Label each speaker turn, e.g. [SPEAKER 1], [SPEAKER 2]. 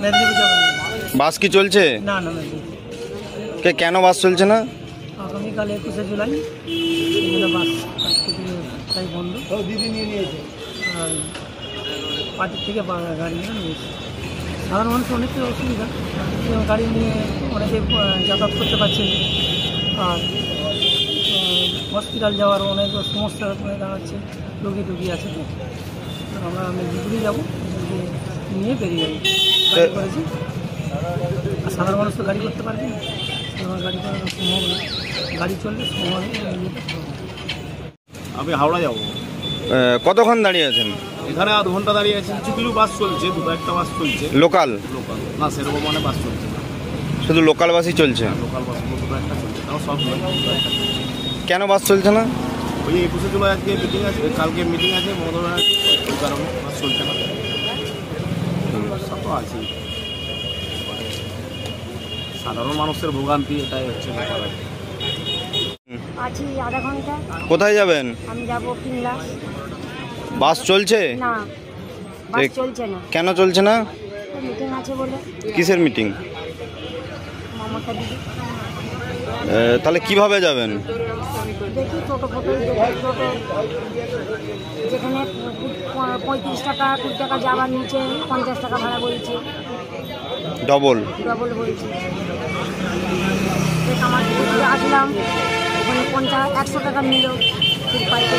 [SPEAKER 1] মেদিনীপুর যাবেন।
[SPEAKER 2] বাস কি চলছে?
[SPEAKER 1] না না মেদিনীপুর।
[SPEAKER 2] কেন বাস চলছে না?
[SPEAKER 1] আগামীকাল 21শে জুলাই, এই জন্য বাস আজকে তাই বন্ধ। দিদি নিয়ে নিয়েছে আর পার্টির থেকে গাড়ি নিয়ে নিয়েছে। সাধারণ মানুষ অনেকটা অসুবিধা, গাড়ি নিয়ে অনেকে যাতায়াত করতে পারছে আর হসপিটাল যাওয়ার অনেক সমস্যা দাঁড়াচ্ছে। রোগী টুগী আছে তো, আমরা মেদিনীপুরে যাবো, নিয়ে বেরিয়ে যাবো গাড়ি করেছি। আর সাধারণ মানুষ তো গাড়ি করতে পারবে না, গাড়ি করার সম্ভব না। গাড়ি চললে সময়।
[SPEAKER 3] আমি হাওড়া যাবো।
[SPEAKER 2] কতক্ষণ দাঁড়িয়ে আছেন?
[SPEAKER 3] এখানে আধ ঘন্টা দাঁড়িয়ে আছি। কিছু কিছু বাস চলছে, দুটো একটা বাস চলছে।
[SPEAKER 2] লোকাল?
[SPEAKER 3] লোকাল না, সেরকম মানে বাস চলছে না,
[SPEAKER 2] শুধু লোকাল বাসই চলছে?
[SPEAKER 3] লোকাল বাস দুটো একটা চলছে, তাও সব
[SPEAKER 2] কেন বাস চলছে না?
[SPEAKER 3] ওই 21শে জুলাই আজকে মিটিং আছে, কালকে মিটিং আছে মমতা ব্যানার্জি, ওই কারণে বাস চলছে না। সব তো আছে, সাধারণ মানুষের ভোগান্তি, এটাই হচ্ছে ব্যাপার।
[SPEAKER 4] আছি আধা ঘন্টা।
[SPEAKER 2] কোথায় যাবেন?
[SPEAKER 4] আমি যাবো কিংলা।
[SPEAKER 2] বাস চলছে
[SPEAKER 4] না, বাস চলছে না।
[SPEAKER 2] কেন চলছে না?
[SPEAKER 4] মিটিং আছে বলে।
[SPEAKER 2] কিসের মিটিং?
[SPEAKER 4] মমতা দিদি।
[SPEAKER 2] তাহলে কিভাবে যাবেন?
[SPEAKER 4] দেখি টোটো টোটো যেখানে 35 টাকা 20 টাকা যাওয়ার নিচে 50 টাকা ভাড়া বলছে,
[SPEAKER 2] ডবল
[SPEAKER 4] বলছে। আমার আসলাম, ওখানে 100 টাকা নিল ঠিক পাইতে।